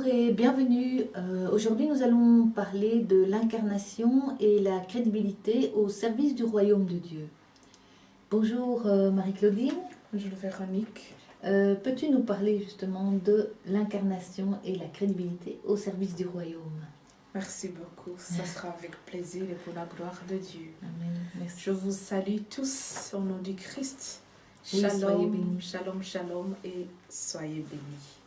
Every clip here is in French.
et bienvenue. Aujourd'hui, nous allons parler de l'incarnation et la crédibilité au service du royaume de Dieu. Bonjour Marie-Claudine. Bonjour Véronique. Peux-tu nous parler justement de l'incarnation et la crédibilité au service du royaume? Merci beaucoup. Ça sera avec plaisir et pour la gloire de Dieu. Amen. Merci. Je vous salue tous au nom du Christ. Oui, soyez Shalom, bénis. shalom, shalom et soyez bénis.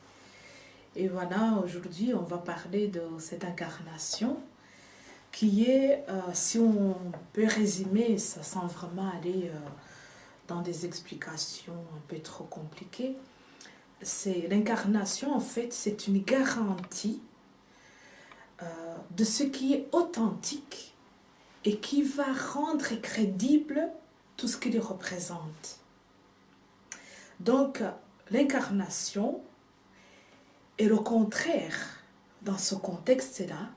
Et voilà, aujourd'hui, on va parler de cette incarnation qui est, si on peut résumer, ça sans vraiment aller dans des explications un peu trop compliquées. C'est l'incarnation, en fait, c'est une garantie de ce qui est authentique et qui va rendre crédible tout ce qu'il représente. Donc, l'incarnation est le contraire, dans ce contexte-là,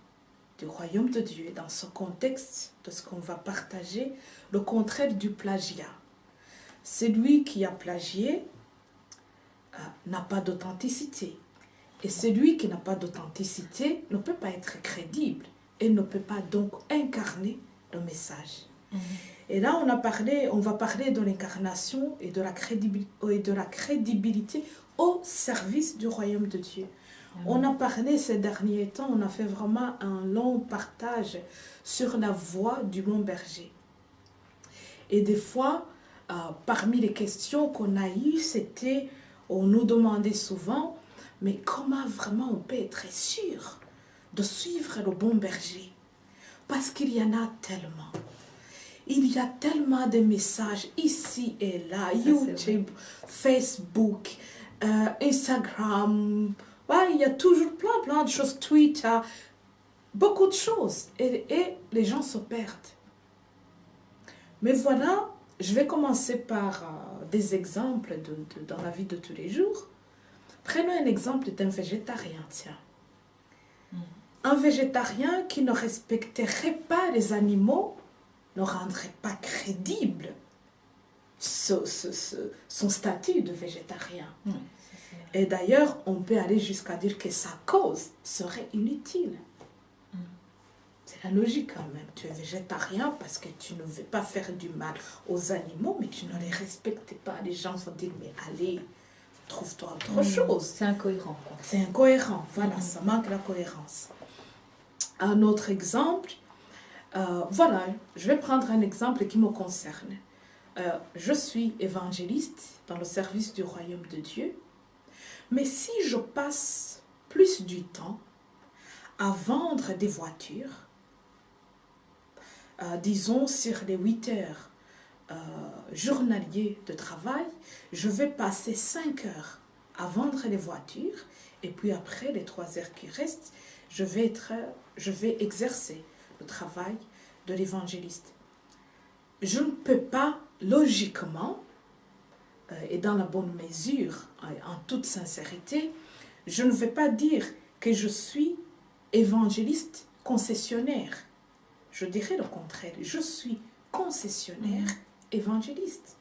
du royaume de Dieu, dans ce contexte de ce qu'on va partager, le contraire du plagiat. Celui qui a plagié n'a pas d'authenticité. Et celui qui n'a pas d'authenticité ne peut pas être crédible et ne peut pas donc incarner le message. Et là, on va parler de l'incarnation et de la crédibilité au service du royaume de Dieu. On a parlé ces derniers temps, on a fait vraiment un long partage sur la voix du bon berger. Et des fois, parmi les questions qu'on a eues, c'était, on nous demandait souvent, mais comment vraiment on peut être sûr de suivre le bon berger? Parce qu'il y en a tellement. Il y a tellement de messages ici et là, YouTube, Facebook, Instagram. Ouais, il y a toujours plein de choses, Twitter, beaucoup de choses. Et les gens se perdent. Mais voilà, je vais commencer par des exemples dans la vie de tous les jours. Prenons un exemple d'un végétarien, tiens. Un végétarien qui ne respecterait pas les animaux ne rendrait pas crédible son statut de végétarien. Et d'ailleurs, on peut aller jusqu'à dire que sa cause serait inutile. C'est la logique quand même. Tu es végétarien parce que tu ne veux pas faire du mal aux animaux, mais tu ne les respectes pas. Les gens vont dire, mais allez, trouve-toi autre chose. C'est incohérent. C'est incohérent, voilà, ça manque la cohérence. Un autre exemple, voilà, je vais prendre un exemple qui me concerne. Je suis évangéliste dans le service du royaume de Dieu, mais si je passe plus du temps à vendre des voitures, disons sur les 8 heures journaliers de travail, je vais passer 5 heures à vendre les voitures et puis après les 3 heures qui restent, je vais exercer le travail de l'évangéliste. Je ne peux pas logiquement et dans la bonne mesure, en toute sincérité, je ne vais pas dire que je suis évangéliste concessionnaire. Je dirais le contraire, je suis concessionnaire évangéliste.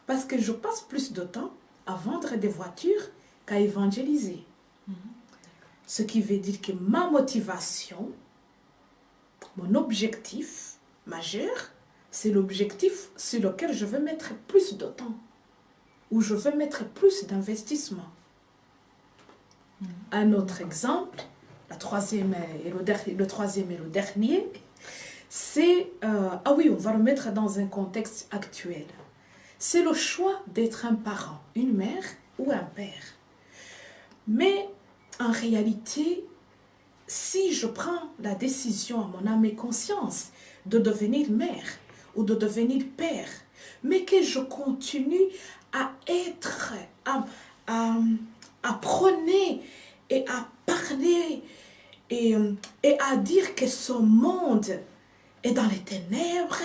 Parce que je passe plus de temps à vendre des voitures qu'à évangéliser. Ce qui veut dire que ma motivation, mon objectif majeur, c'est l'objectif sur lequel je veux mettre plus de temps, où je veux mettre plus d'investissement. Un autre exemple, le troisième et le dernier, c'est, ah oui, on va le mettre dans un contexte actuel. C'est le choix d'être un parent, une mère ou un père. Mais en réalité, si je prends la décision à mon âme et conscience de devenir mère ou de devenir père, mais que je continue à être, à prôner et à parler et à dire que ce monde est dans les ténèbres,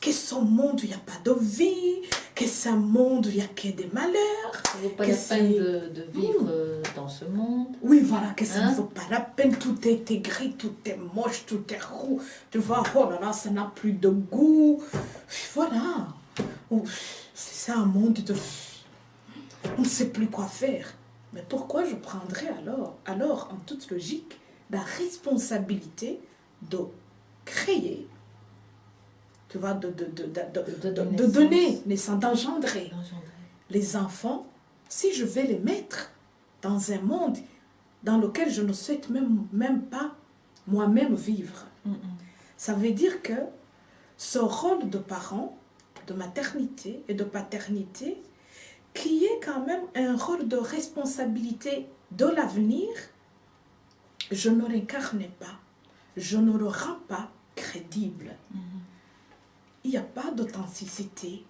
que ce monde où il n'y a pas de vie, que c'est un monde où il n'y a que des malheurs. Ça ne vaut pas la peine de vivre dans ce monde. Oui, voilà, que ça ne vaut pas la peine. Tout est gris, tout est moche, tout est roux. Tu vois, oh là là, ça n'a plus de goût. Voilà. C'est un monde de... On ne sait plus quoi faire. Mais pourquoi je prendrais alors en toute logique, la responsabilité de créer, tu vois, de donner naissance, d'engendrer les enfants, si je vais les mettre dans un monde dans lequel je ne souhaite même pas moi-même vivre. Ça veut dire que ce rôle de parent, de maternité et de paternité, qui est quand même un rôle de responsabilité de l'avenir, je ne l'incarne pas, je ne le rends pas crédible. Il n'y a pas d'authenticité,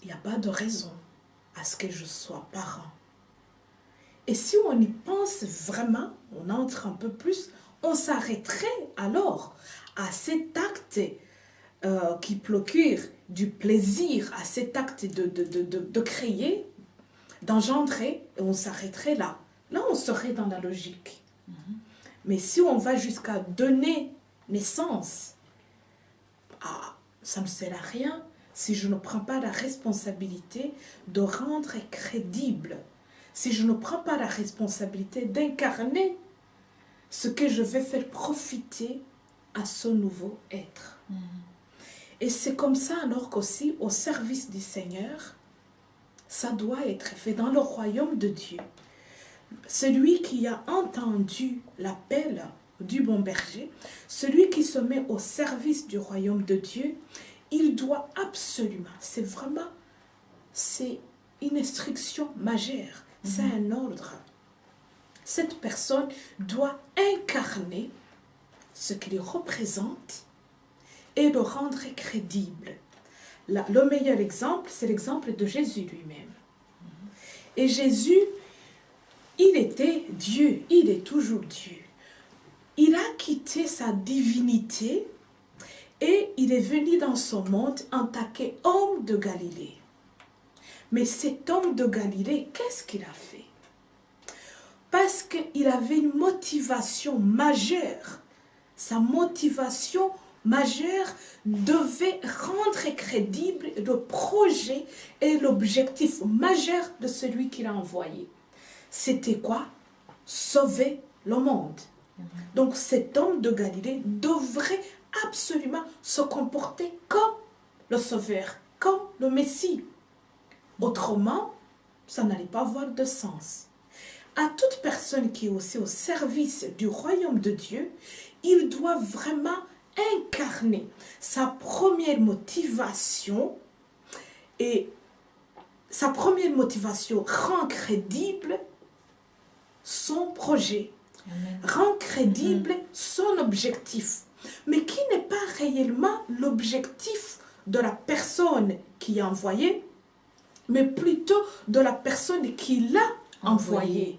il n'y a pas de raison à ce que je sois parent. Et si on y pense vraiment, on entre un peu plus, on s'arrêterait alors à cet acte qui procure du plaisir, à cet acte de créer, d'engendrer, et on s'arrêterait là. Là, on serait dans la logique. Mais si on va jusqu'à donner naissance, ça ne sert à rien si je ne prends pas la responsabilité de rendre crédible, si je ne prends pas la responsabilité d'incarner ce que je vais faire profiter à ce nouveau être. Et c'est comme ça alors qu'aussi au service du Seigneur, ça doit être fait dans le royaume de Dieu. Celui qui a entendu l'appel du bon berger, celui qui se met au service du royaume de Dieu, il doit absolument, c'est une instruction majeure, c'est un ordre. Cette personne doit incarner ce qu'il représente et le rendre crédible. Le meilleur exemple, c'est l'exemple de Jésus lui-même. Et Jésus, il était Dieu, il est toujours Dieu. Il a quitté sa divinité et il est venu dans ce monde en tant qu'homme de Galilée. Mais cet homme de Galilée, qu'est-ce qu'il a fait? Parce qu'il avait une motivation majeure. Sa motivation majeure devait rendre crédible le projet et l'objectif majeur de celui qu'il a envoyé. C'était quoi? Sauver le monde. Donc cet homme de Galilée devrait absolument se comporter comme le Sauveur, comme le Messie. Autrement, ça n'allait pas avoir de sens. À toute personne qui est aussi au service du royaume de Dieu, il doit vraiment incarner sa première motivation, et sa première motivation rend crédible son projet, rend crédible son objectif, mais qui n'est pas réellement l'objectif de la personne qui est envoyée, mais plutôt de la personne qui l'a envoyé.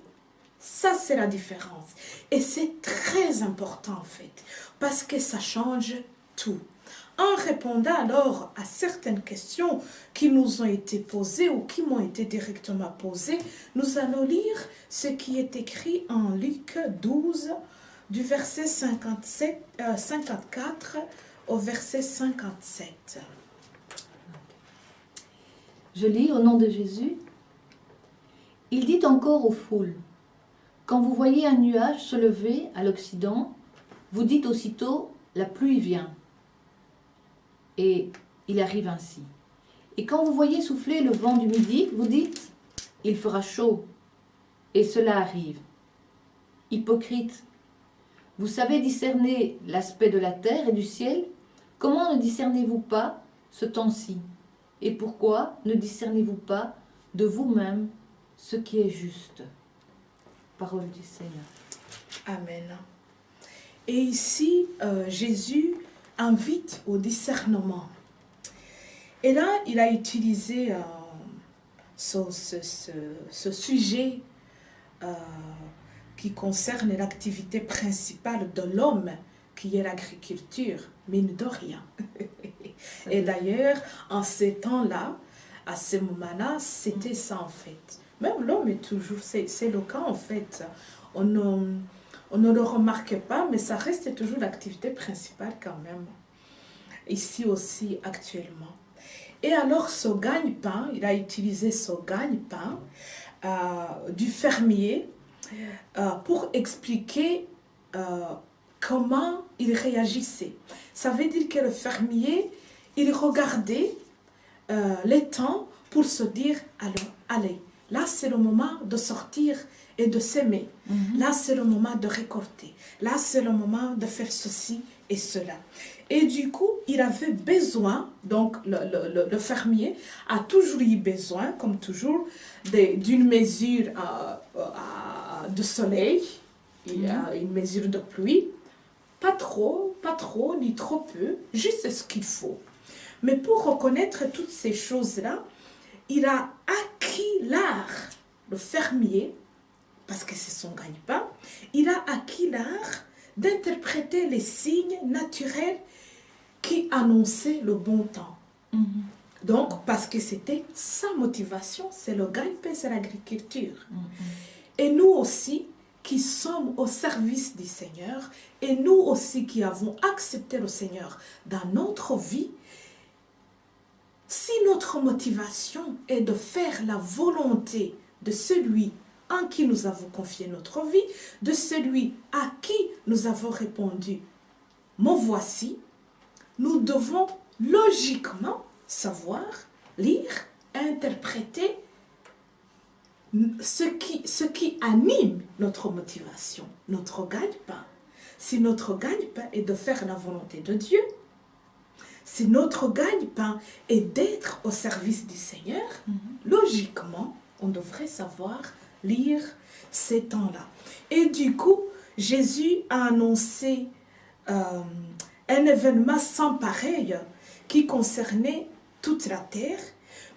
Ça, c'est la différence. Et c'est très important, en fait, parce que ça change tout. En répondant alors à certaines questions qui nous ont été posées ou qui m'ont été directement posées, nous allons lire ce qui est écrit en Luc 12, du verset 54 au verset 57. Je lis au nom de Jésus. Il dit encore aux foules, quand vous voyez un nuage se lever à l'Occident, vous dites aussitôt, la pluie vient. Et il arrive ainsi. Et quand vous voyez souffler le vent du midi, vous dites, il fera chaud. Et cela arrive. Hypocrite, vous savez discerner l'aspect de la terre et du ciel, comment ne discernez-vous pas ce temps-ci? Et pourquoi ne discernez-vous pas de vous-même ce qui est juste? Parole du Seigneur. Amen. Et ici, Jésus invite au discernement. Et là, il a utilisé ce sujet qui concerne l'activité principale de l'homme, qui est l'agriculture, mine de rien. Et d'ailleurs, en ces temps-là, à ce moment-là, c'était ça en fait. Même l'homme est toujours, c'est le cas en fait. On ne le remarque pas, mais ça reste toujours l'activité principale quand même. Ici aussi, actuellement. Et alors, ce gagne-pain, il a utilisé ce gagne-pain du fermier pour expliquer comment il réagissait. Ça veut dire que le fermier, il regardait les temps pour se dire, alors, allez, là c'est le moment de sortir et de s'aimer. Là c'est le moment de récolter. Là c'est le moment de faire ceci et cela. Et du coup, il avait besoin, donc le fermier a toujours eu besoin, comme toujours, d'une mesure de soleil, une mesure de pluie. Pas trop, ni trop peu, juste ce qu'il faut. Mais pour reconnaître toutes ces choses-là, il a acquis l'art, le fermier, parce que c'est son gagne-pain, il a acquis l'art d'interpréter les signes naturels qui annonçaient le bon temps. Donc, parce que c'était sa motivation, c'est le gagne-pain, c'est l'agriculture. Et nous aussi, qui sommes au service du Seigneur, et nous aussi qui avons accepté le Seigneur dans notre vie, si notre motivation est de faire la volonté de celui en qui nous avons confié notre vie, de celui à qui nous avons répondu « Me voici », nous devons logiquement savoir lire, interpréter ce qui anime notre motivation, notre gagne-pain. Si notre gagne-pain est de faire la volonté de Dieu, si notre gagne-pain est d'être au service du Seigneur, logiquement, on devrait savoir lire ces temps-là. Et du coup, Jésus a annoncé un événement sans pareil qui concernait toute la terre,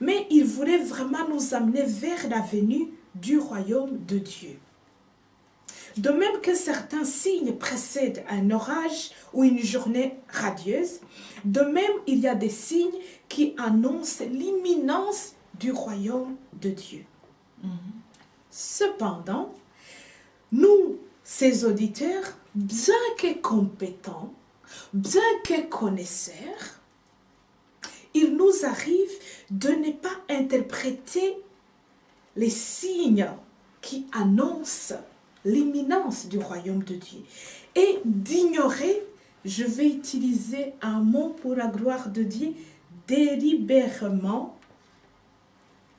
mais il voulait vraiment nous amener vers la venue du royaume de Dieu. De même que certains signes précèdent un orage ou une journée radieuse, de même il y a des signes qui annoncent l'imminence du royaume de Dieu. Cependant, nous, ces auditeurs, bien que compétents, bien que connaisseurs, il nous arrive de ne pas interpréter les signes qui annoncent l'imminence du royaume de Dieu et d'ignorer, je vais utiliser un mot pour la gloire de Dieu, délibérément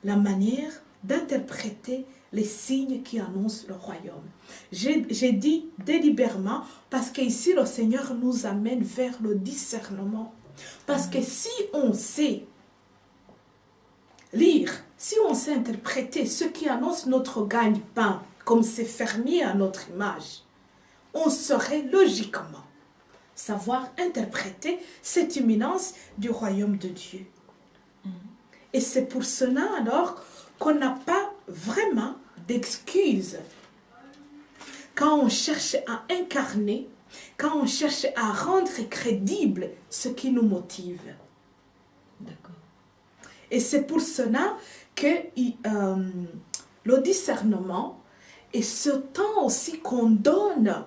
la manière d'interpréter les signes qui annoncent le royaume. J'ai dit délibérément parce qu'ici le Seigneur nous amène vers le discernement. Parce que si on sait lire, si on sait interpréter ce qui annonce notre gagne-pain, comme ces fermiers à notre image, on saurait logiquement savoir interpréter cette imminence du royaume de Dieu. Et c'est pour cela alors qu'on n'a pas vraiment d'excuses quand on cherche à incarner, quand on cherche à rendre crédible ce qui nous motive. D'accord. Et c'est pour cela que le discernement et ce temps aussi qu'on donne,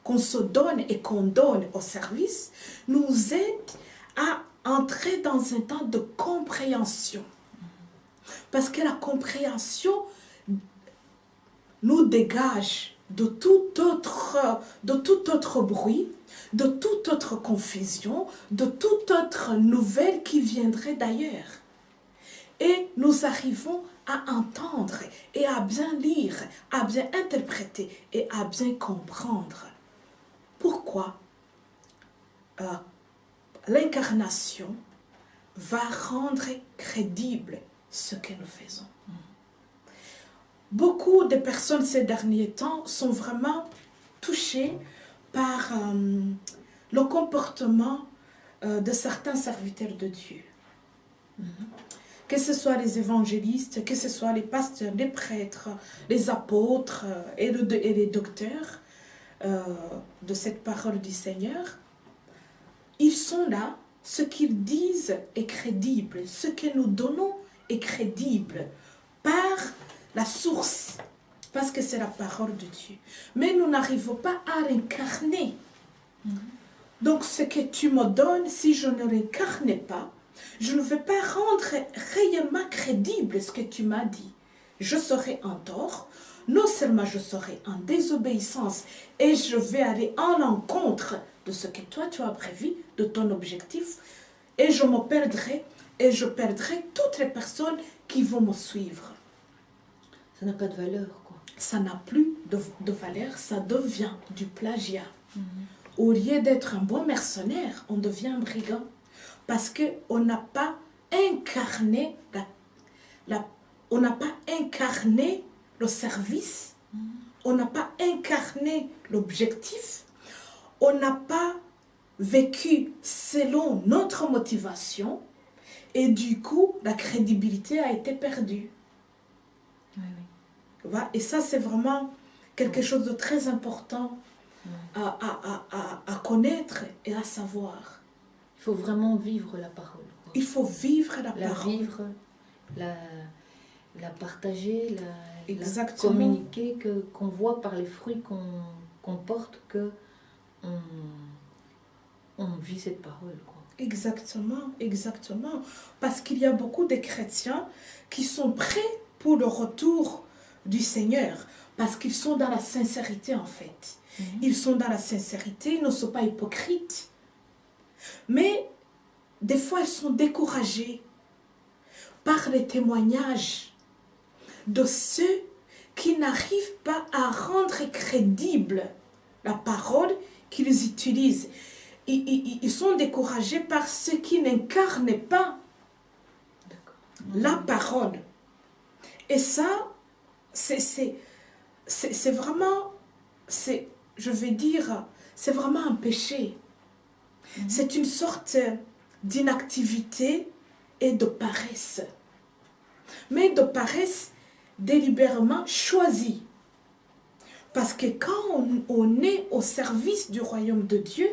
qu'on se donne et qu'on donne au service, nous aide à entrer dans un temps de compréhension. Parce que la compréhension nous dégage de tout autre bruit, de toute autre confusion, de toute autre nouvelle qui viendrait d'ailleurs. Et nous arrivons à entendre et à bien lire, à bien interpréter et à bien comprendre. Pourquoi l'incarnation va rendre crédible ce que nous faisons. Beaucoup de personnes ces derniers temps sont vraiment touchées par le comportement de certains serviteurs de Dieu. Que ce soit les évangélistes, que ce soit les pasteurs, les prêtres, les apôtres et les docteurs de cette parole du Seigneur, ils sont là, ce qu'ils disent est crédible, ce que nous donnons est crédible par la source, parce que c'est la parole de Dieu. Mais nous n'arrivons pas à l'incarner. Donc ce que tu me donnes, si je ne l'incarne pas, je ne vais pas rendre réellement crédible ce que tu m'as dit. je serai en tort, non seulement je serai en désobéissance et je vais aller en encontre de ce que toi tu as prévu, de ton objectif, et je me perdrai et je perdrai toutes les personnes qui vont me suivre. Ça n'a pas de valeur, quoi. Ça n'a plus de valeur, ça devient du plagiat. Au lieu d'être un bon mercenaire, on devient un brigand. Parce qu'on n'a pas incarné on n'a pas incarné le service, on n'a pas incarné l'objectif, on n'a pas vécu selon notre motivation et du coup, la crédibilité a été perdue. Oui, oui. Et ça, c'est vraiment quelque chose de très important à connaître et à savoir. Il faut vraiment vivre la parole, quoi. Il faut vivre la parole. La vivre, la partager, la communiquer, qu'on voit par les fruits qu'on porte que on vit cette parole, quoi. Exactement, exactement. Parce qu'il y a beaucoup de chrétiens qui sont prêts pour le retour du Seigneur. Parce qu'ils sont dans la sincérité, en fait. Ils sont dans la sincérité, ils ne sont pas hypocrites. Mais des fois, ils sont découragés par les témoignages de ceux qui n'arrivent pas à rendre crédible la parole qu'ils utilisent. Ils sont découragés par ceux qui n'incarnent pas la parole. Et ça, c'est vraiment, je vais dire, c'est vraiment un péché. C'est une sorte d'inactivité et de paresse. Mais de paresse délibérément choisie. Parce que quand on est au service du royaume de Dieu,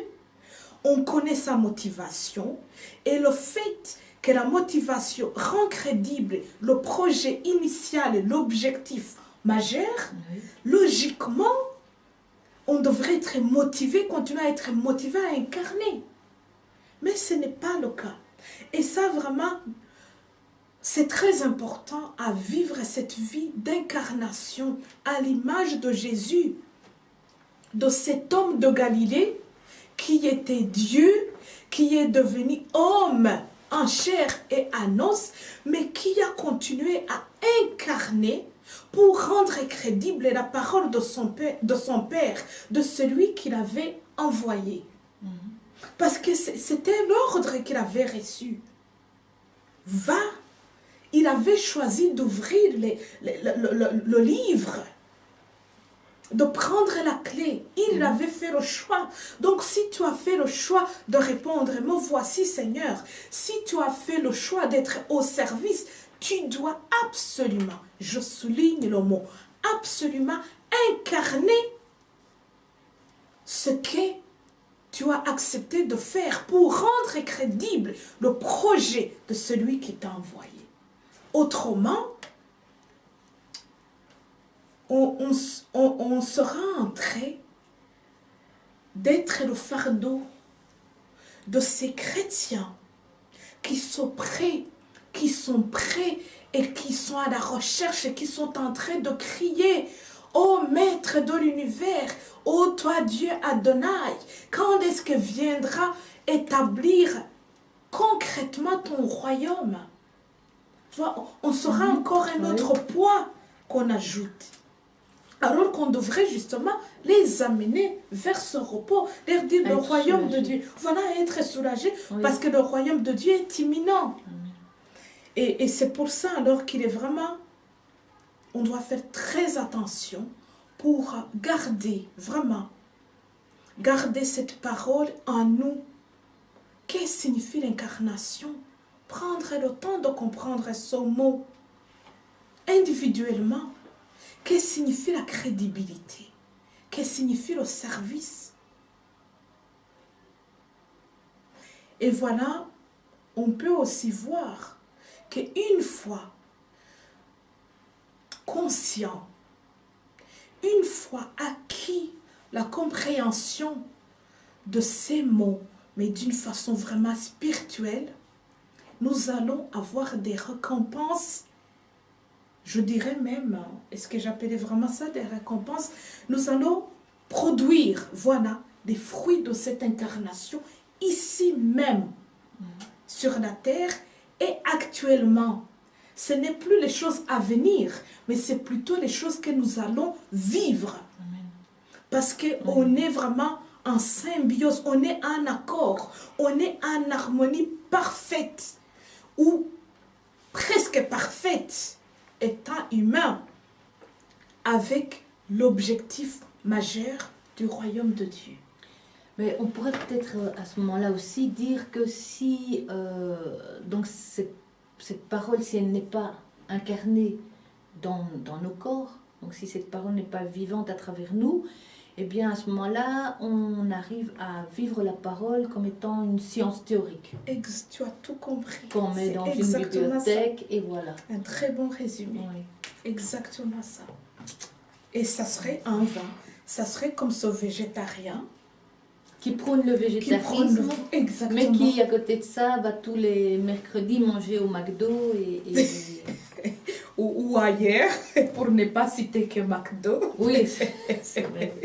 on connaît sa motivation et le fait que la motivation rend crédible le projet initial et l'objectif majeur, logiquement, on devrait être motivé, continuer à être motivé à incarner. Mais ce n'est pas le cas. Et ça, vraiment, c'est très important à vivre cette vie d'incarnation à l'image de Jésus, de cet homme de Galilée qui était Dieu, qui est devenu homme en chair et en os, mais qui a continué à incarner pour rendre crédible la parole de son Père, de celui qu'il avait envoyé. Parce que c'était l'ordre qu'il avait reçu. Va, il avait choisi d'ouvrir le livre, de prendre la clé. Il avait fait le choix. Donc si tu as fait le choix de répondre, me voici Seigneur, si tu as fait le choix d'être au service, tu dois absolument, je souligne le mot, absolument incarner ce que tu as accepté de faire pour rendre crédible le projet de celui qui t'a envoyé. Autrement, on sera en train d'être le fardeau de ces chrétiens qui sont prêts et qui sont à la recherche et qui sont en train de crier: ô Maître de l'univers, ô toi Dieu Adonai, quand est-ce que viendra établir concrètement ton royaume? Tu vois, on sera encore un autre poids qu'on ajoute. Alors qu'on devrait justement les amener vers ce repos, leur dire le royaume de Dieu. Voilà, être soulagé parce que le royaume de Dieu est imminent. Et c'est pour ça alors qu'il est vraiment, on doit faire très attention pour garder, vraiment, garder cette parole en nous. Qu'est-ce que signifie l'incarnation? Prendre le temps de comprendre ce mot individuellement. Qu'est-ce que signifie la crédibilité? Qu'est-ce que signifie le service? Et voilà, on peut aussi voir qu'une fois conscient, une fois acquis la compréhension de ces mots, mais d'une façon vraiment spirituelle, nous allons avoir des récompenses je dirais même, est-ce que j'appelais vraiment ça des récompenses, nous allons produire, voilà, des fruits de cette incarnation ici même, sur la terre et actuellement. Ce n'est plus les choses à venir, mais c'est plutôt les choses que nous allons vivre. Amen. Parce qu'on est vraiment en symbiose, on est en accord, on est en harmonie parfaite, ou presque parfaite, étant humain, avec l'objectif majeur du royaume de Dieu. Mais on pourrait peut-être à ce moment-là aussi dire que si donc cette parole, si elle n'est pas incarnée dans nos corps, donc si cette parole n'est pas vivante à travers nous, eh bien à ce moment-là, on arrive à vivre la parole comme étant une science théorique. Tu as tout compris. Qu'on met dans une bibliothèque ça. Et voilà. Un très bon résumé. Oui. Exactement ça. Et ça serait en vain. Ça serait comme ce végétarien qui prône le végétarisme, mais qui, à côté de ça, va tous les mercredis manger au McDo ou ailleurs, pour ne pas citer que McDo. Oui, c'est vrai.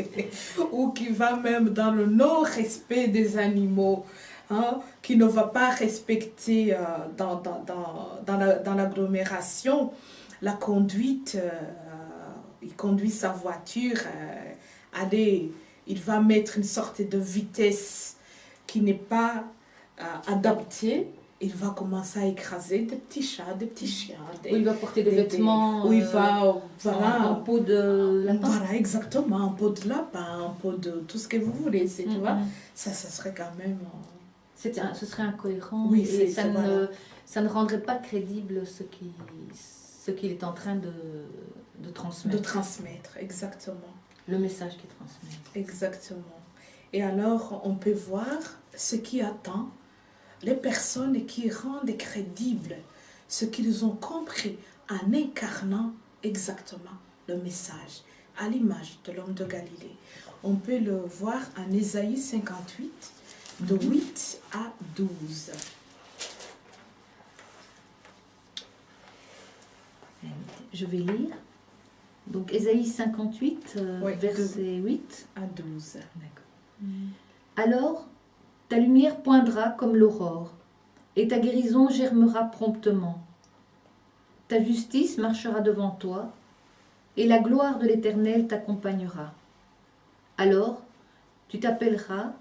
Ou qui va même dans le non-respect des animaux, hein, qui ne va pas respecter dans l'agglomération la conduite. Il conduit sa voiture, il va mettre une sorte de vitesse qui n'est pas adaptée. Il va commencer à écraser des petits chats, des petits chiens. Où il va porter des vêtements où il va, voilà, en peau de lapin. Voilà, exactement, en peau de lapin, en peau de tout ce que vous voulez. Tu vois, ça serait quand même... Ce serait incohérent. Oui, et ça ne rendrait pas crédible ce qu'il est en train de transmettre. De transmettre, exactement. Le message qu'il transmet. Exactement. Et alors, on peut voir ce qui attend les personnes qui rendent crédible ce qu'ils ont compris en incarnant exactement le message, à l'image de l'homme de Galilée. On peut le voir en Ésaïe 58, de 8 à 12. Je vais lire. Donc, Ésaïe 58, oui, verset 8 à 12. D'accord. Alors, ta lumière poindra comme l'aurore, et ta guérison germera promptement. Ta justice marchera devant toi, et la gloire de l'Éternel t'accompagnera. Alors, tu t'appelleras...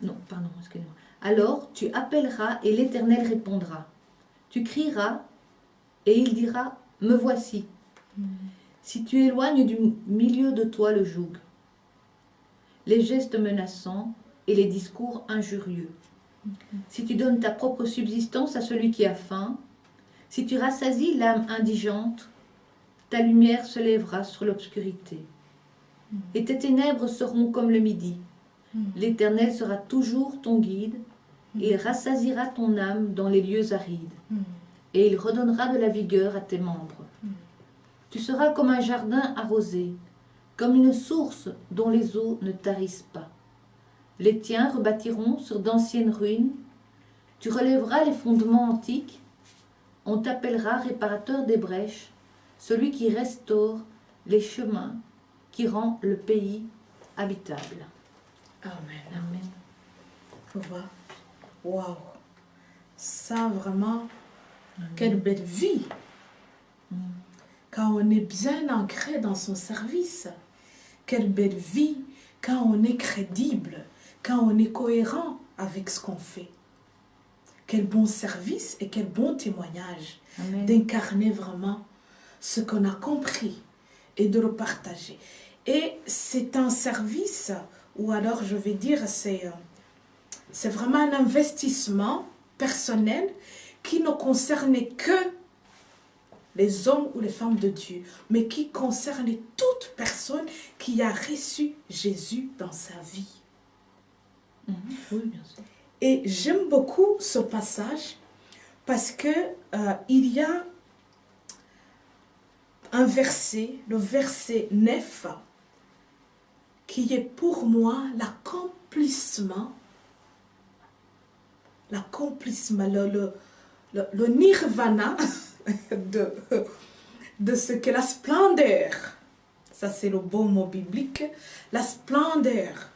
Non, pardon, excusez-moi. Alors, tu appelleras, et l'Éternel répondra. Tu crieras, et il dira, me voici. Si tu éloignes du milieu de toi le joug, les gestes menaçants et les discours injurieux, si tu donnes ta propre subsistance à celui qui a faim, si tu rassasies l'âme indigente, ta lumière se lèvera sur l'obscurité. Et tes ténèbres seront comme le midi. L'Éternel sera toujours ton guide, et il rassasiera ton âme dans les lieux arides, et il redonnera de la vigueur à tes membres. Tu seras comme un jardin arrosé, comme une source dont les eaux ne tarissent pas. Les tiens rebâtiront sur d'anciennes ruines. Tu relèveras les fondements antiques. On t'appellera réparateur des brèches, celui qui restaure les chemins, qui rend le pays habitable. Amen. Amen. Tu vois? Waouh! Ça, vraiment, quelle belle vie! Quand on est bien ancré dans son service, quelle belle vie quand on est crédible, quand on est cohérent avec ce qu'on fait. Quel bon service et quel bon témoignage d'incarner vraiment ce qu'on a compris et de le partager. Et c'est un service, ou alors je vais dire, c'est vraiment un investissement personnel qui ne concerne que les hommes ou les femmes de Dieu, mais qui concerne toute personne qui a reçu Jésus dans sa vie. Oui, bien sûr. Et j'aime beaucoup ce passage parce que il y a un verset, le verset 9, qui est pour moi l'accomplissement, le nirvana de ce que la splendeur, ça c'est le beau mot biblique, la splendeur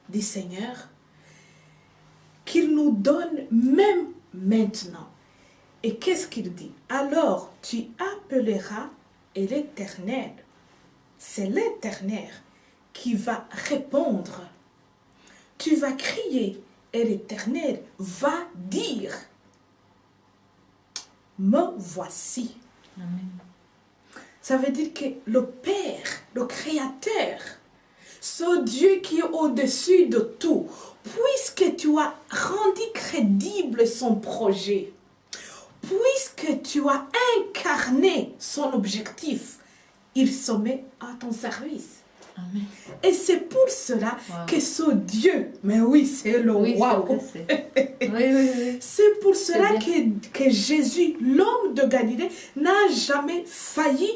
du Seigneur, qu'il nous donne même maintenant. Et qu'est-ce qu'il dit? Alors tu appelleras et l'Éternel, c'est l'Éternel qui va répondre. Tu vas crier et l'Éternel va dire, me voici. Amen. Ça veut dire que le Père, le Créateur, ce Dieu qui est au-dessus de tout, puisque tu as rendu crédible son projet, puisque tu as incarné son objectif, il se met à ton service. Amen. Et c'est pour cela que ce Dieu, mais oui, c'est le waouh. Oui. C'est pour cela que Jésus, l'homme de Galilée, n'a jamais failli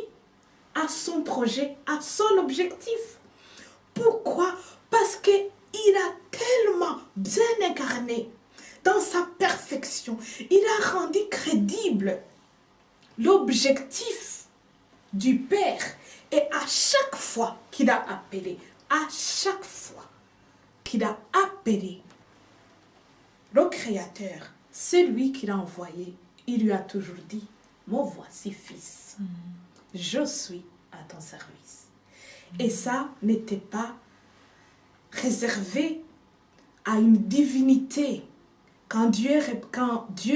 à son projet, à son objectif. Pourquoi? Parce qu'il a tellement bien incarné dans sa perfection. Il a rendu crédible l'objectif du Père. Et à chaque fois qu'il a appelé, le Créateur, c'est lui qui l'a envoyé. Il lui a toujours dit, me voici fils, je suis à ton service. Et ça n'était pas réservé à une divinité. Quand Dieu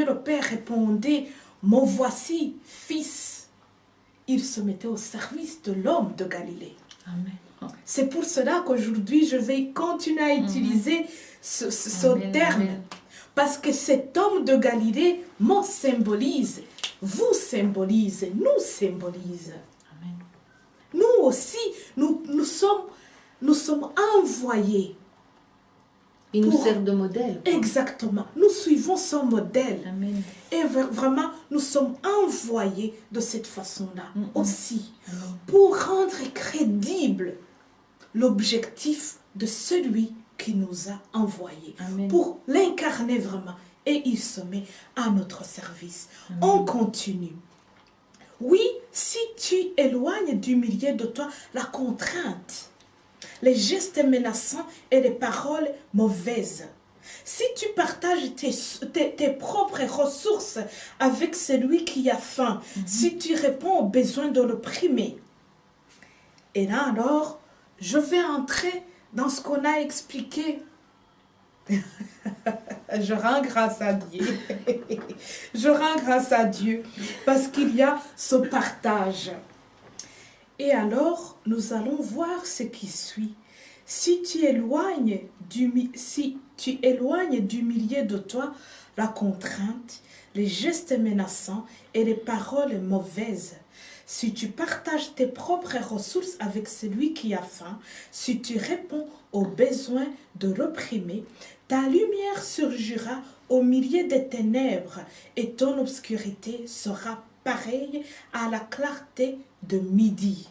le Père répondait, me voici fils, il se mettait au service de l'homme de Galilée. Amen. C'est pour cela qu'aujourd'hui, je vais continuer à utiliser ce terme. Amen. Parce que cet homme de Galilée me symbolise, vous symbolise, nous symbolise. Amen. Nous aussi, nous sommes envoyés. Il nous sert de modèle. Exactement. Nous suivons son modèle. Amen. Et vraiment, nous sommes envoyés de cette façon-là aussi. Amen. Pour rendre crédible l'objectif de celui qui nous a envoyés. Amen. Pour l'incarner vraiment. Et il se met à notre service. Amen. On continue. Oui, si tu éloignes du milieu de toi la contrainte, les gestes menaçants et les paroles mauvaises. Si tu partages tes propres ressources avec celui qui a faim, si tu réponds aux besoins de l'opprimé. Et là alors, je vais entrer dans ce qu'on a expliqué. Je rends grâce à Dieu. Je rends grâce à Dieu parce qu'il y a ce partage. Et alors, nous allons voir ce qui suit. Si tu éloignes du milieu de toi la contrainte, les gestes menaçants et les paroles mauvaises, si tu partages tes propres ressources avec celui qui a faim, si tu réponds aux besoins de l'opprimé, ta lumière surgira au milieu des ténèbres et ton obscurité sera pareille à la clarté de midi.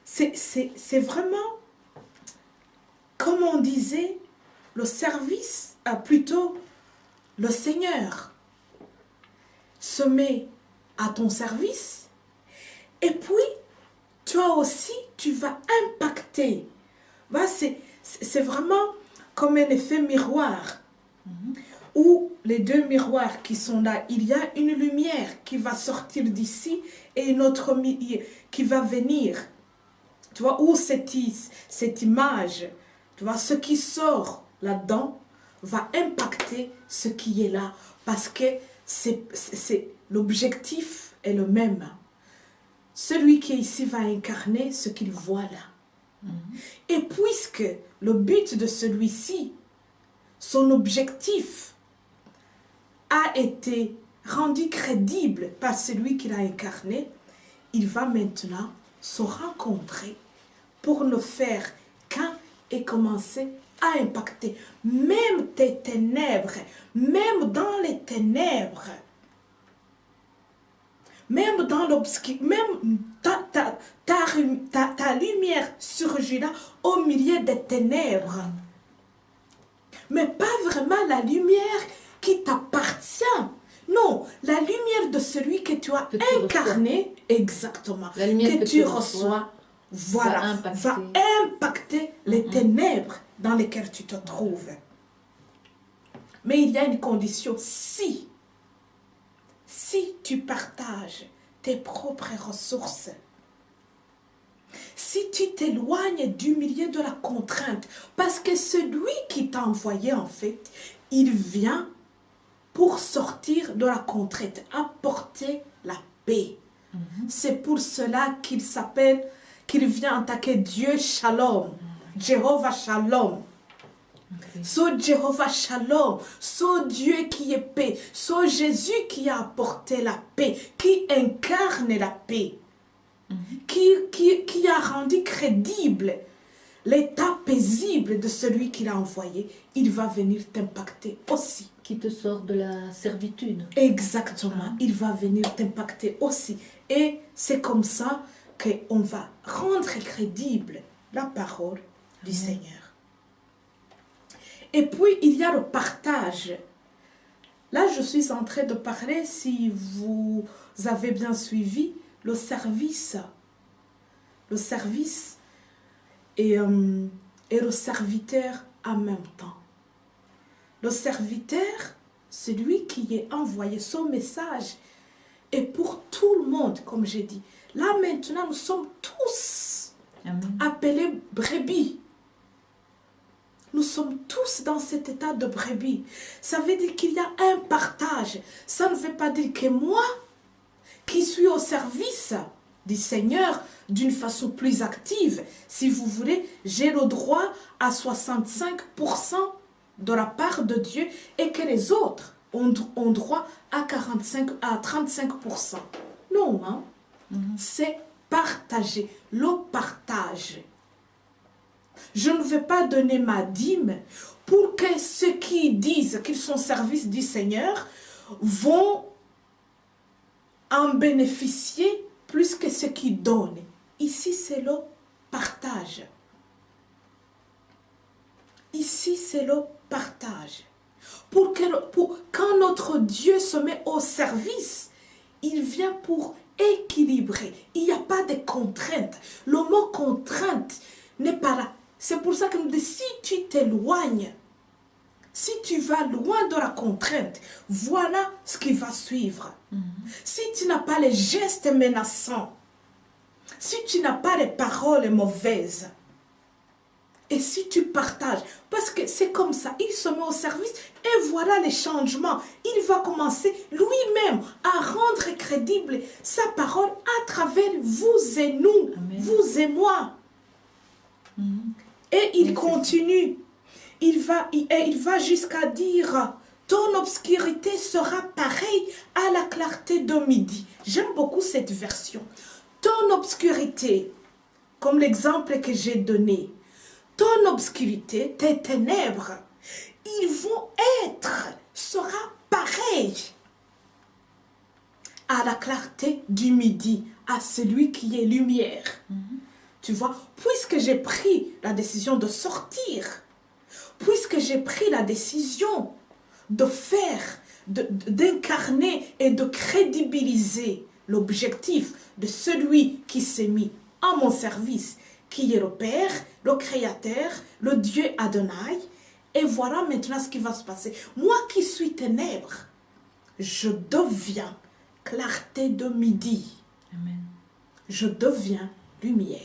C'est vraiment, comme on disait, le service, plutôt le Seigneur se met à ton service et puis toi aussi tu vas impacter. C'est vraiment comme un effet miroir où les deux miroirs qui sont là, il y a une lumière qui va sortir d'ici et une autre qui va venir. Tu vois, où cette image, tu vois, ce qui sort là-dedans va impacter ce qui est là. Parce que l'objectif est le même. Celui qui est ici va incarner ce qu'il voit là. Et puisque le but de celui-ci, son objectif, a été rendu crédible par celui qui l'a incarné, il va maintenant se rencontrer pour ne faire qu'un et commencer à impacter même tes ténèbres, même dans les ténèbres, même dans l'obscurité, même ta lumière surgira au milieu des ténèbres. Mais pas vraiment la lumière qui t'appartient. Nous, Non, la lumière de celui que tu as incarné, exactement, la lumière que tu reçois, voilà, va impacter les ténèbres dans lesquelles tu te trouves. Mais il y a une condition, si tu partages tes propres ressources, si tu t'éloignes du milieu de la contrainte, parce que celui qui t'a envoyé en fait, il vient pour sortir de la contrainte, apporter la paix. C'est pour cela qu'il vient attaquer Dieu Shalom, Jéhovah Shalom. So Jéhovah Shalom, so Dieu qui est paix, so Jésus qui a apporté la paix, qui incarne la paix, qui a rendu crédible l'état paisible de celui qu'il a envoyé. Il va venir t'impacter aussi. Qui te sort de la servitude. Exactement, il va venir t'impacter aussi. Et c'est comme ça qu'on va rendre crédible la parole du Seigneur. Et puis, il y a le partage. Là, je suis en train de parler, si vous avez bien suivi, le service. Le service et le serviteur en même temps. Le serviteur, celui qui est envoyé son message, est pour tout le monde, comme j'ai dit. Là, maintenant, nous sommes tous appelés brebis. Nous sommes tous dans cet état de brebis. Ça veut dire qu'il y a un partage. Ça ne veut pas dire que moi, qui suis au service du Seigneur d'une façon plus active, si vous voulez, j'ai le droit à 65% de la part de Dieu et que les autres ont droit à 35%. Non, hein? C'est partager, le partage. Je ne vais pas donner ma dîme pour que ceux qui disent qu'ils sont au service du Seigneur vont en bénéficier plus que ceux qui donnent. Ici, c'est le partage. Ici, c'est le partage. Quand notre Dieu se met au service, il vient pour équilibrer. Il n'y a pas de contrainte. Le mot contrainte n'est pas là. C'est pour ça que nous disons, si tu t'éloignes, si tu vas loin de la contrainte, voilà ce qui va suivre. Si tu n'as pas les gestes menaçants, si tu n'as pas les paroles mauvaises, et si tu partages, parce que c'est comme ça, il se met au service et voilà les changements. Il va commencer lui-même à rendre crédible sa parole à travers vous et nous, vous et moi. Et il continue. Il va jusqu'à dire, ton obscurité sera pareille à la clarté de midi. J'aime beaucoup cette version. Ton obscurité, comme l'exemple que j'ai donné, ton obscurité, tes ténèbres, sera pareil à la clarté du midi, à celui qui est lumière. Tu vois, puisque j'ai pris la décision de sortir, puisque j'ai pris la décision de faire, d'incarner et de crédibiliser l'objectif de celui qui s'est mis à mon service, qui est le Père, le Créateur, le Dieu Adonai. Et voilà maintenant ce qui va se passer. Moi qui suis ténèbres, je deviens clarté de midi. Amen. Je deviens lumière.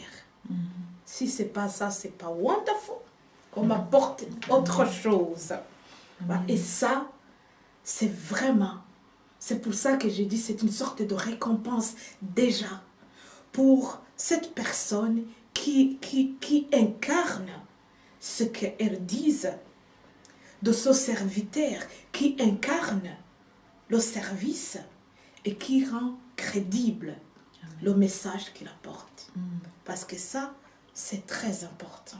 Si ce n'est pas ça, ce n'est pas wonderful. On m'apporte autre chose. Et ça, c'est vraiment, c'est pour ça que j'ai dit, c'est une sorte de récompense déjà pour cette personne qui incarne ce qu'elles disent de ce serviteur, qui incarne le service et qui rend crédible le message qu'il apporte. Parce que ça, c'est très important.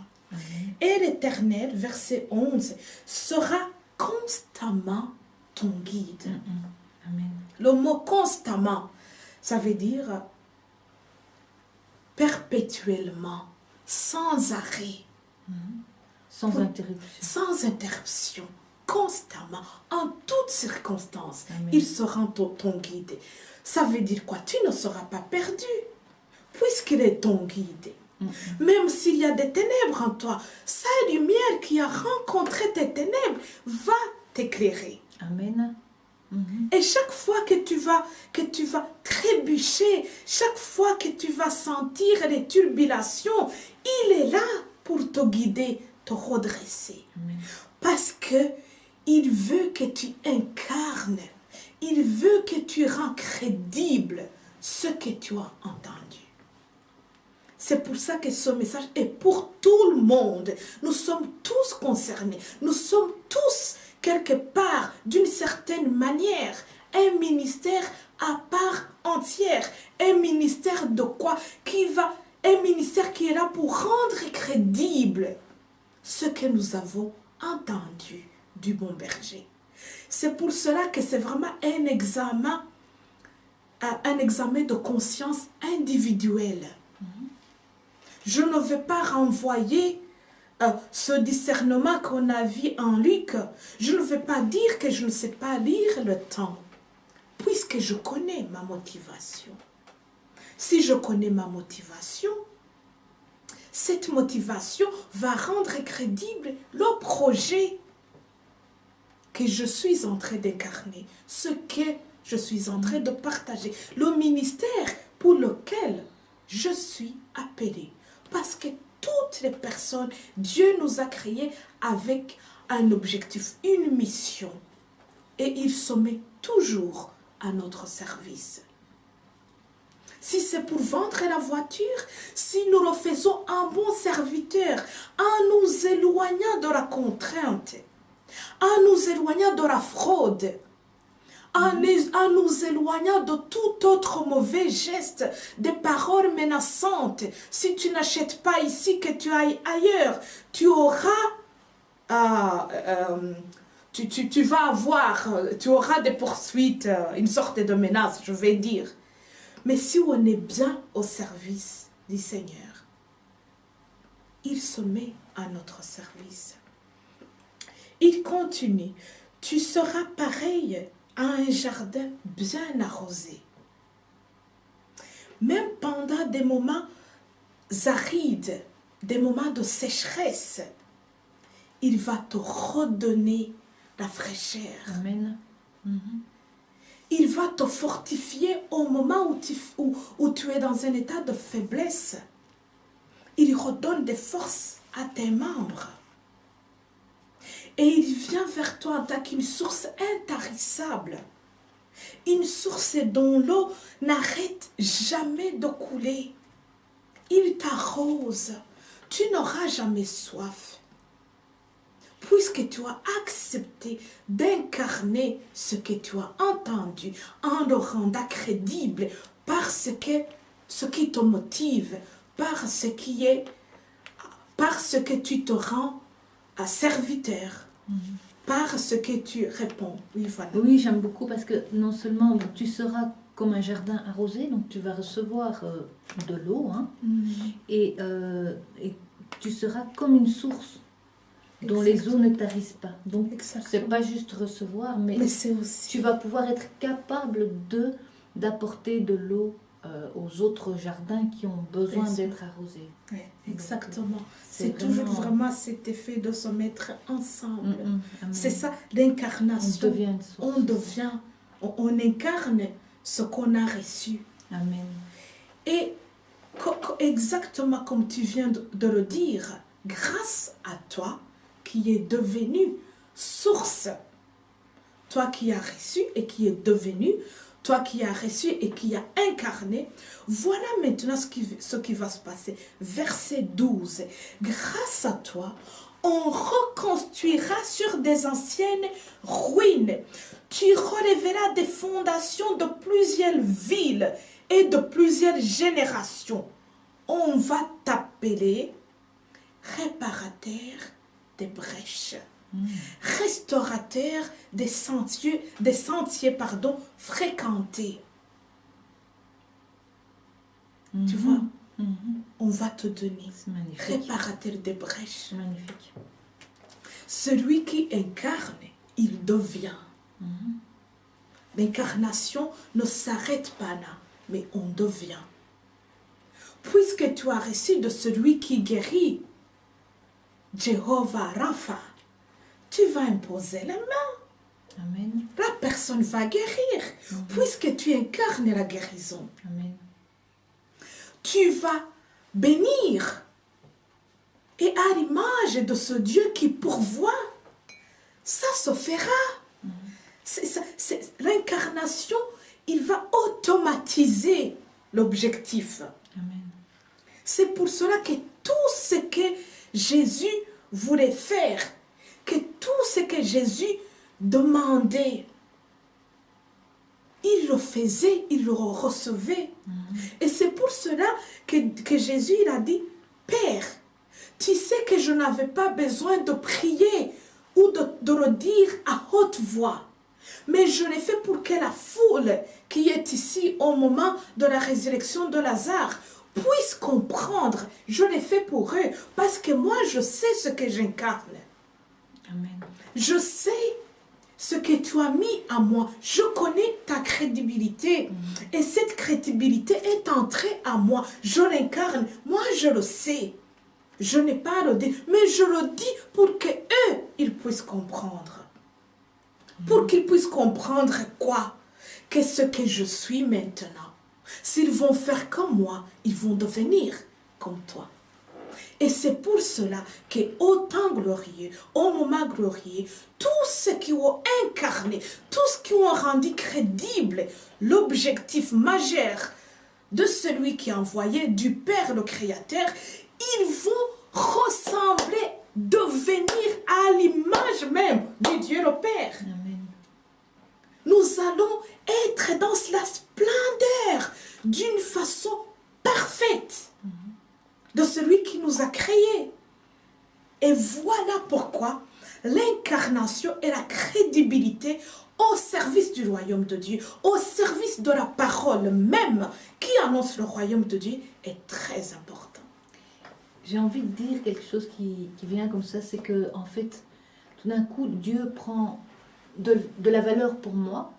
Et l'Éternel, verset 11, sera constamment ton guide. Amen. Le mot constamment, ça veut dire perpétuellement, sans arrêt. Sans interruption. Sans interruption, constamment, en toutes circonstances, Amen. il sera ton guide. Ça veut dire quoi? Tu ne seras pas perdu, puisqu'il est ton guide. Même s'il y a des ténèbres en toi, sa lumière qui a rencontré tes ténèbres va t'éclairer. Amen. Et chaque fois que tu vas trébucher, chaque fois que tu vas sentir les turbilations, il est là pour te guider, te redresser. Amen. Parce que il veut que tu incarnes, il veut que tu rends crédible ce que tu as entendu. C'est pour ça que ce message est pour tout le monde. Nous sommes tous concernés. Nous sommes tous, quelque part, d'une certaine manière, un ministère à part entière. Un ministère de quoi? Un ministère qui est là pour rendre crédible ce que nous avons entendu du bon berger. C'est pour cela que c'est vraiment un examen de conscience individuelle. Je ne vais pas renvoyer ce discernement qu'on a vu en Luc. Je ne vais pas dire que je ne sais pas lire le temps, puisque je connais ma motivation. Si je connais ma motivation, cette motivation va rendre crédible le projet que je suis en train d'incarner, ce que je suis en train de partager, le ministère pour lequel je suis appelée. Parce que toutes les personnes, Dieu nous a créés avec un objectif, une mission. Et il se met toujours à notre service. Si c'est pour vendre la voiture, si nous le faisons en bon serviteur, en nous éloignant de la contrainte, en nous éloignant de la fraude, en nous éloignant de tout autre mauvais geste, des paroles menaçantes. Si tu n'achètes pas ici, que tu ailles ailleurs, tu auras des poursuites, une sorte de menace, je vais dire. Mais si on est bien au service du Seigneur, il se met à notre service. Il continue, tu seras pareil à un jardin bien arrosé. Même pendant des moments arides, des moments de sécheresse, il va te redonner la fraîcheur. Amen. Il va te fortifier au moment où tu es dans un état de faiblesse. Il redonne des forces à tes membres. Et il vient vers toi en tant qu'une source intarissable. Une source dont l'eau n'arrête jamais de couler. Il t'arrose. Tu n'auras jamais soif. Puisque tu as accepté d'incarner ce que tu as entendu en le rendant crédible par ce qui te motive, parce que tu te rends à serviteur, parce que tu réponds. Oui, voilà. Oui, j'aime beaucoup parce que non seulement tu seras comme un jardin arrosé, donc tu vas recevoir de l'eau, hein, et tu seras comme une source dont les eaux ne tarissent pas. Donc, c'est pas juste recevoir, mais c'est aussi... tu vas pouvoir être capable d'apporter de l'eau aux autres jardins qui ont besoin d'être arrosés. Oui, exactement. Donc, c'est toujours vraiment cet effet de se mettre ensemble. C'est ça, On l'incarnation. devient une source. On incarne ce qu'on a reçu. Amen. Et exactement comme tu viens de le dire, grâce à toi, qui est devenu source, toi qui as reçu et qui est devenu, toi qui as reçu et qui as incarné, voilà maintenant ce qui va se passer. Verset 12. Grâce à toi, on reconstruira sur des anciennes ruines. Tu relèveras des fondations de plusieurs villes et de plusieurs générations. On va t'appeler réparateur des brèches, restaurateur des sentiers fréquentés. Tu vois, on va te donner réparateur des brèches. Magnifique. Celui qui incarne, il devient. L'incarnation ne s'arrête pas là, mais on devient. Puisque tu as reçu de celui qui guérit, Jéhovah Rapha, tu vas imposer la main. Amen. La personne va guérir, puisque tu incarnes la guérison. Amen. Tu vas bénir. Et à l'image de ce Dieu qui pourvoit, ça se fera. L'incarnation, il va automatiser l'objectif. Amen. C'est pour cela que tout ce que Jésus voulait faire, que tout ce que Jésus demandait, il le faisait, il le recevait. Et c'est pour cela que Jésus il a dit, Père, tu sais que je n'avais pas besoin de prier ou de le dire à haute voix. Mais je l'ai fait pour que la foule qui est ici au moment de la résurrection de Lazare puisse comprendre. Je l'ai fait pour eux parce que moi je sais ce que j'incarne. Amen. Je sais ce que tu as mis à moi. Je connais ta crédibilité. Et cette crédibilité est entrée à moi. Je l'incarne. Moi je le sais. Je n'ai pas à le dire, mais je le dis pour qu'eux, ils puissent comprendre. Pour qu'ils puissent comprendre quoi? Que ce que je suis maintenant. S'ils vont faire comme moi, ils vont devenir comme toi. Et c'est pour cela qu'au temps glorieux, au moment glorieux, tous ceux qui ont incarné, tous ceux qui ont rendu crédible l'objectif majeur de celui qui a envoyé, du Père le Créateur, ils vont ressembler, devenir à l'image même du Dieu le Père. Amen. Nous allons être dans la splendeur d'une façon parfaite de celui qui nous a créés. Et voilà pourquoi l'incarnation et la crédibilité au service du royaume de Dieu, au service de la parole même qui annonce le royaume de Dieu est très important. J'ai envie de dire quelque chose qui vient comme ça, c'est que en fait, tout d'un coup, Dieu prend de la valeur pour moi,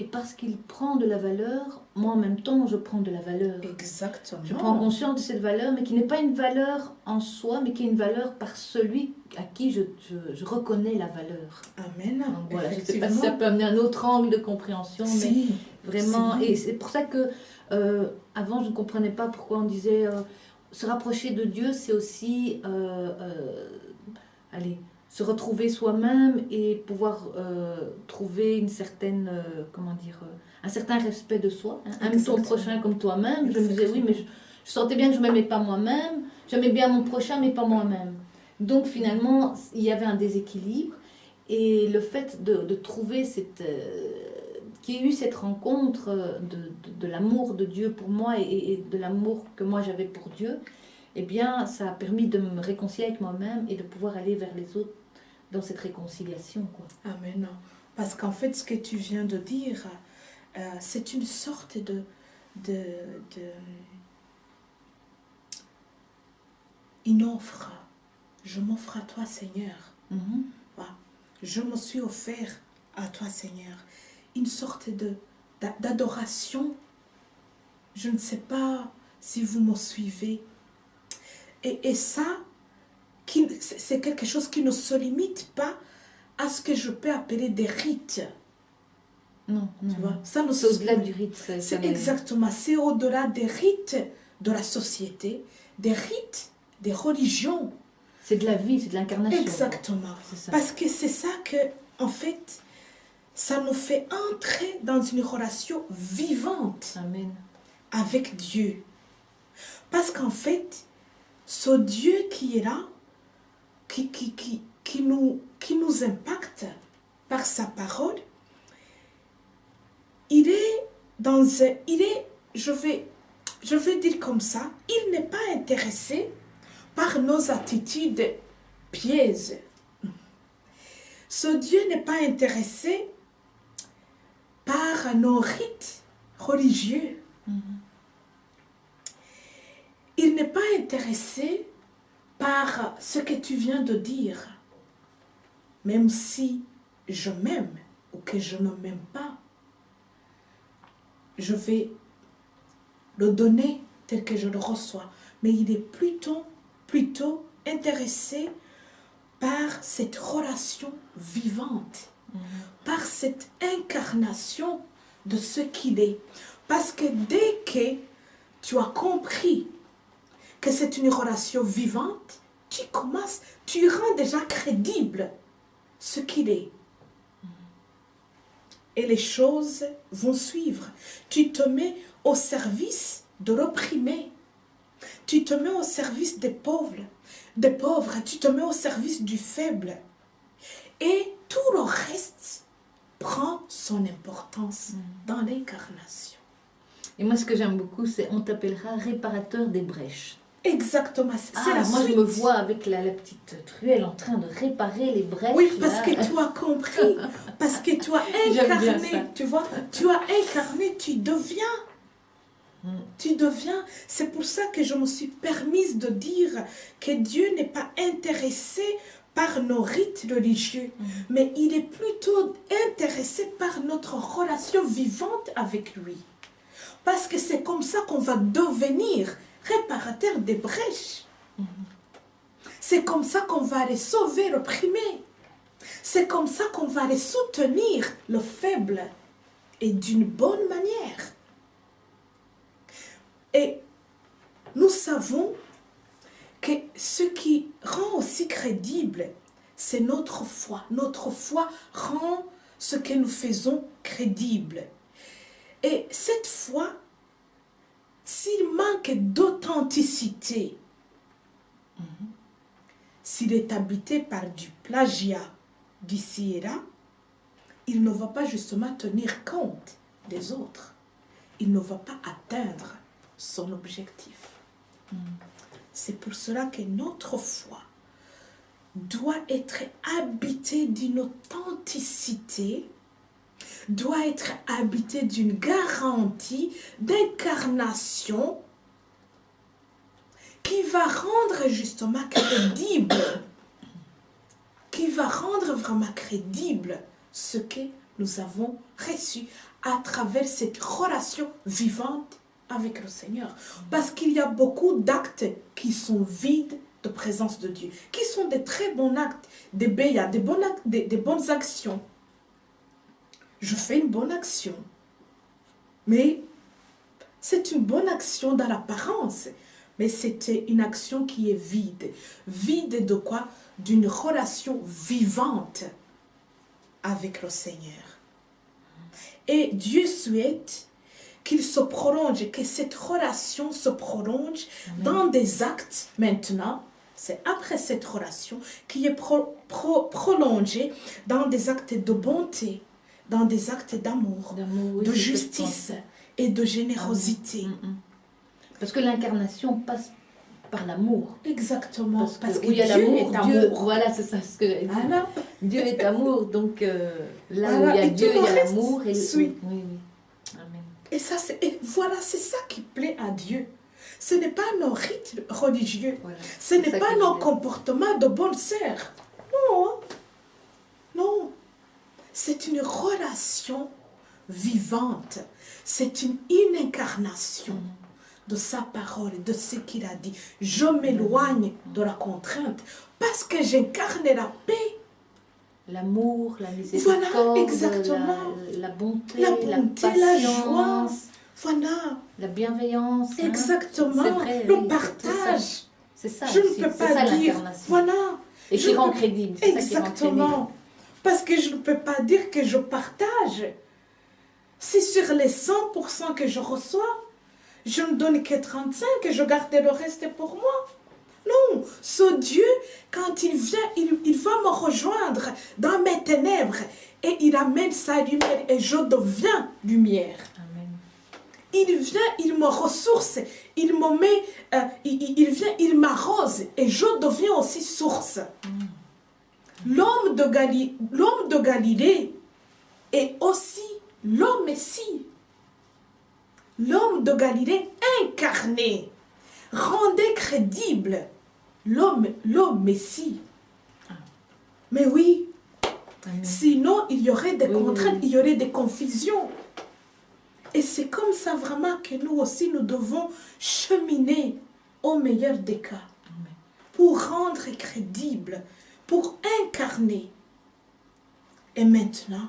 et parce qu'il prend de la valeur, moi en même temps, je prends de la valeur. Exactement. Je prends conscience de cette valeur, mais qui n'est pas une valeur en soi, mais qui est une valeur par celui à qui je reconnais la valeur. Amen. Donc voilà, je ne sais pas si ça peut amener un autre angle de compréhension, mais vraiment, et c'est pour ça que avant je ne comprenais pas pourquoi on disait se rapprocher de Dieu, c'est aussi se retrouver soi-même et pouvoir trouver une certaine, un certain respect de soi. Hein. Aime ton prochain comme toi-même. Je me disais oui, mais je sentais bien que je ne m'aimais pas moi-même. J'aimais bien mon prochain, mais pas moi-même. Donc finalement, il y avait un déséquilibre. Et le fait de trouver qu'il y ait eu cette rencontre de l'amour de Dieu pour moi et de l'amour que moi j'avais pour Dieu, eh bien, ça a permis de me réconcilier avec moi-même et de pouvoir aller vers les autres dans cette réconciliation, quoi. Amen. Parce qu'en fait, ce que tu viens de dire, c'est une sorte une offre. Je m'offre à toi, Seigneur. Voilà. Je me suis offert à toi, Seigneur. Une sorte d'adoration. Je ne sais pas si vous me suivez. Et ça, c'est quelque chose qui ne se limite pas à ce que je peux appeler des rites. Non, tu vois, ça c'est au-delà du rite. C'est exactement, c'est au-delà des rites de la société, des rites, des religions. C'est de la vie, c'est de l'incarnation. Exactement. Parce que c'est ça que, en fait, ça nous fait entrer dans une relation vivante. Amen. Avec Dieu. Parce qu'en fait, ce Dieu qui est là, qui nous impacte par sa parole, je vais dire comme ça, il n'est pas intéressé par nos attitudes pièges. Ce Dieu n'est pas intéressé par nos rites religieux. Il n'est pas intéressé par ce que tu viens de dire, même si je m'aime ou que je ne m'aime pas, je vais le donner tel que je le reçois. Mais il est plutôt intéressé par cette relation vivante, par cette incarnation de ce qu'il est. Parce que dès que tu as compris que c'est une relation vivante, tu rends déjà crédible ce qu'il est. Et les choses vont suivre. Tu te mets au service de l'opprimé. Tu te mets au service des pauvres. Tu te mets au service du faible. Et tout le reste prend son importance dans l'incarnation. Et moi, ce que j'aime beaucoup, c'est on t'appellera réparateur des brèches. Exactement. Moi, je me vois avec la petite truelle en train de réparer les brèches. Oui, parce que tu as compris, parce que tu as incarné, tu vois, tu as incarné, tu deviens. C'est pour ça que je me suis permise de dire que Dieu n'est pas intéressé par nos rites religieux, mais il est plutôt intéressé par notre relation vivante avec lui. Parce que c'est comme ça qu'on va devenir réparateur des brèches. C'est comme ça qu'on va aller sauver l'opprimé. C'est comme ça qu'on va aller soutenir le faible et d'une bonne manière. Et nous savons que ce qui rend aussi crédible, c'est notre foi. Notre foi rend ce que nous faisons crédible. Et cette foi, s'il manque d'authenticité, s'il est habité par du plagiat d'ici et là, il ne va pas justement tenir compte des autres. Il ne va pas atteindre son objectif. C'est pour cela que notre foi doit être habitée d'une authenticité, doit être habitée d'une garantie d'incarnation qui va rendre justement crédible, qui va rendre vraiment crédible ce que nous avons reçu à travers cette relation vivante avec le Seigneur. Parce qu'il y a beaucoup d'actes qui sont vides de présence de Dieu, qui sont des très bons actes, des bonnes actions. Je fais une bonne action, mais c'est une bonne action dans l'apparence, mais c'était une action qui est vide. Vide de quoi? D'une relation vivante avec le Seigneur. Et Dieu souhaite qu'il se prolonge, que cette relation se prolonge dans des actes maintenant. C'est après cette relation qui est prolongée dans des actes de bonté, dans des actes d'amour, oui, de justice et de générosité. Parce que l'incarnation passe par l'amour. Exactement. Parce que où il y a Dieu l'amour, est amour. Voilà, c'est ça ce que j'ai dit. Voilà. Dieu est amour, donc là voilà. où il y a et Dieu, il y a l'amour. Oui. Oui. Amen. Et voilà, c'est ça qui plaît à Dieu. Ce n'est pas nos rites religieux. Voilà. Ce n'est pas nos comportements de bonne sœur. Non. C'est une relation vivante. C'est une incarnation de sa parole, de ce qu'il a dit. Je m'éloigne de la contrainte parce que j'incarne la paix. L'amour, la miséricorde, voilà, exactement. La bonté, la patience, joie, voilà. La bienveillance. Exactement, vrai, le partage. C'est ça. Je ne peux pas dire, voilà. Et qui rend crédible. Exactement. Parce que je ne peux pas dire que je partage. Si sur les 100% que je reçois, je ne donne que 35 et je garde le reste pour moi. Non, ce Dieu, quand il vient, il va me rejoindre dans mes ténèbres et il amène sa lumière et je deviens lumière. Amen. Il vient, il me ressource, il me met, il vient, il m'arrose et je deviens aussi source. L'homme de Galilée est aussi l'homme Messie. L'homme de Galilée incarné rendait crédible l'homme Messie. Mais oui, Amen. Sinon, il y aurait des Oui, contraintes, oui, oui. il y aurait des confusions. Et c'est comme ça vraiment que nous aussi, nous devons cheminer au meilleur des cas Amen. pour rendre crédible, pour incarner. Et maintenant,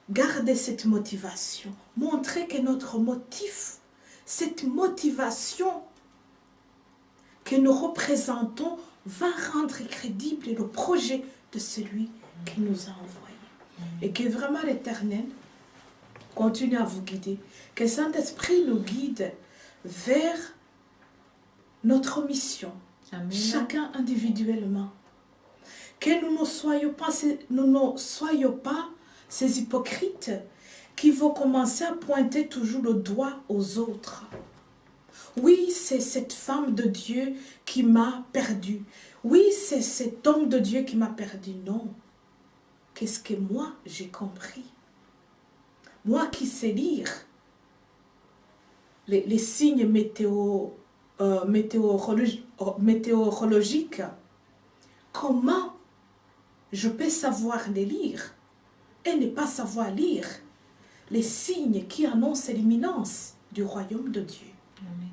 garder cette motivation, montrer que notre motif, cette motivation que nous représentons va rendre crédible le projet de celui qui nous a envoyés. Et que vraiment l'Éternel continue à vous guider. Que Saint-Esprit nous guide vers notre mission, Amen. chacun individuellement. Que nous ne soyons pas ces hypocrites qui vont commencer à pointer toujours le doigt aux autres. Oui, c'est cette femme de Dieu qui m'a perdu. Oui, c'est cet homme de Dieu qui m'a perdu. Non. Qu'est-ce que moi, j'ai compris? Moi qui sais lire les signes météorologiques, comment je peux savoir les lire et ne pas savoir lire les signes qui annoncent l'imminence du royaume de Dieu? Amen.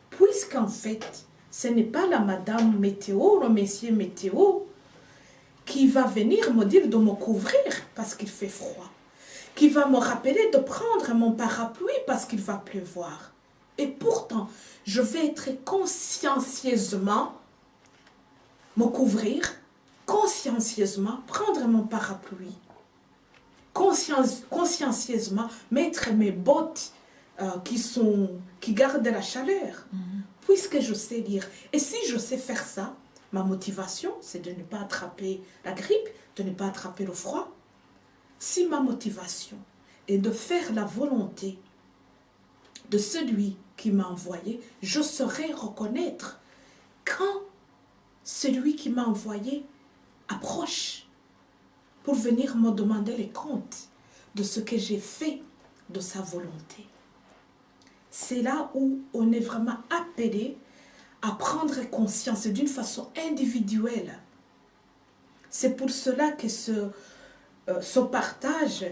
Puisqu'en fait, ce n'est pas la madame météo, le monsieur météo, qui va venir me dire de me couvrir parce qu'il fait froid, qui va me rappeler de prendre mon parapluie parce qu'il va pleuvoir. Et pourtant, je vais être consciencieusement me couvrir, consciencieusement prendre mon parapluie, consciencieusement mettre mes bottes qui gardent la chaleur, puisque je sais lire. Et si je sais faire ça, ma motivation, c'est de ne pas attraper la grippe, de ne pas attraper le froid. Si ma motivation est de faire la volonté de celui qui m'a envoyé, je saurai reconnaître quand celui qui m'a envoyé approche pour venir me demander les comptes de ce que j'ai fait de sa volonté. C'est là où on est vraiment appelé à prendre conscience d'une façon individuelle. C'est pour cela que ce partage,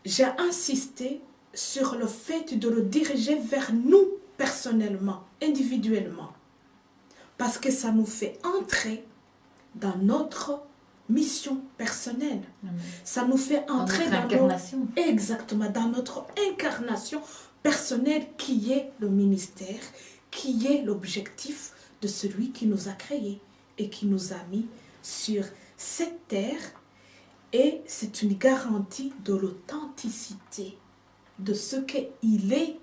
j'ai insisté sur le fait de le diriger vers nous personnellement, individuellement. Parce que ça nous fait entrer dans notre mission personnelle. Amen. Ça nous fait entrer Dans notre incarnation. exactement, dans notre incarnation personnelle qui est le ministère, qui est l'objectif de celui qui nous a créés et qui nous a mis sur cette terre. Et c'est une garantie de l'authenticité de ce qu'il est,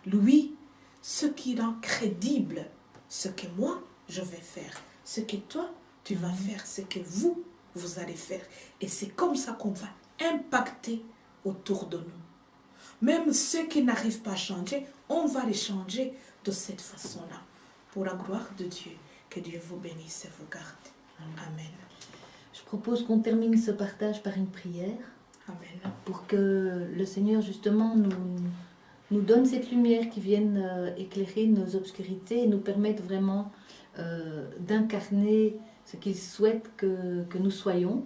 lui, ce qui rend crédible ce que moi, je vais faire, ce que toi, tu vas faire, ce que vous allez faire. Et c'est comme ça qu'on va impacter autour de nous. Même ceux qui n'arrivent pas à changer, on va les changer de cette façon-là. Pour la gloire de Dieu, que Dieu vous bénisse et vous garde. Amen. Je propose qu'on termine ce partage par une prière Amen. pour que le Seigneur justement nous donne cette lumière qui vienne éclairer nos obscurités et nous permettre vraiment d'incarner ce qu'il souhaite que nous soyons,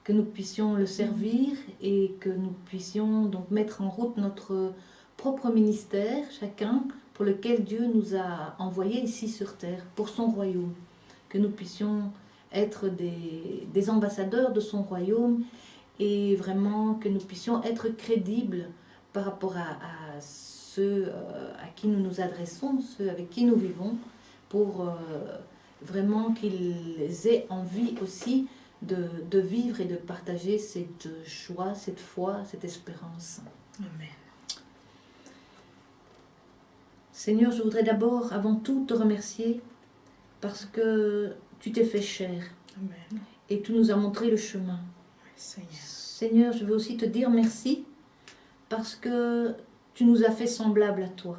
que nous puissions le servir et que nous puissions donc mettre en route notre propre ministère, chacun, pour lequel Dieu nous a envoyés ici sur terre, pour son royaume. Que nous puissions être des ambassadeurs de son royaume et vraiment que nous puissions être crédibles par rapport à ceux à qui nous nous adressons, ceux avec qui nous vivons, pour vraiment qu'ils aient envie aussi de vivre et de partager cette joie, cette foi, cette espérance. Amen. Seigneur, je voudrais d'abord, avant tout, te remercier parce que tu t'es fait chair. Amen. Et tu nous as montré le chemin. Seigneur. Seigneur, je veux aussi te dire merci parce que tu nous as fait semblables à toi.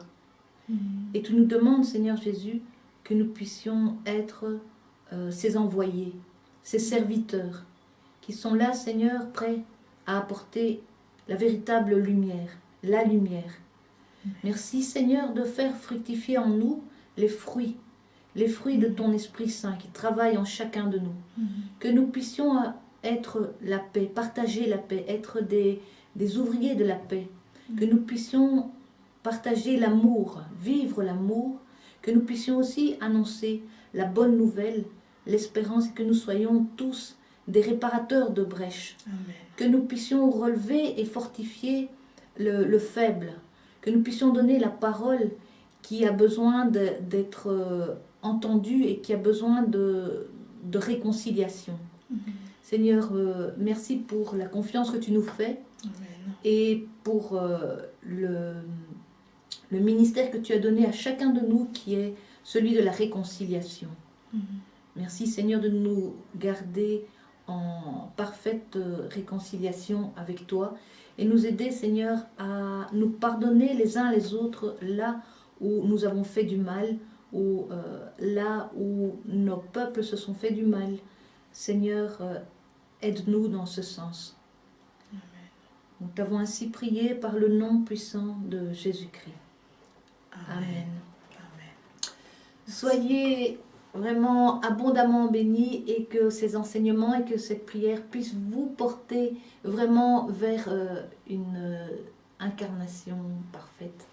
Et tu nous demandes, Seigneur Jésus, que nous puissions être ces envoyés, ces serviteurs qui sont là, Seigneur, prêts à apporter la véritable lumière, la lumière. Merci, Seigneur, de faire fructifier en nous les fruits de ton Esprit Saint qui travaille en chacun de nous. Que nous puissions être la paix, partager la paix, être des ouvriers de la paix, que nous puissions partager l'amour, vivre l'amour, que nous puissions aussi annoncer la bonne nouvelle, l'espérance, et que nous soyons tous des réparateurs de brèches, Amen. que nous puissions relever et fortifier le faible, que nous puissions donner la parole qui a besoin d'être entendue et qui a besoin de réconciliation. Seigneur, merci pour la confiance que tu nous fais Amen. et pour le ministère que tu as donné à chacun de nous qui est celui de la réconciliation. Merci Seigneur de nous garder en parfaite réconciliation avec toi et nous aider Seigneur à nous pardonner les uns les autres là où nous avons fait du mal ou là où nos peuples se sont fait du mal. Seigneur, aide-nous dans ce sens. Amen. Nous t'avons ainsi prié par le nom puissant de Jésus-Christ. Amen. Amen. Amen. Soyez vraiment abondamment bénis et que ces enseignements et que cette prière puissent vous porter vraiment vers une incarnation parfaite.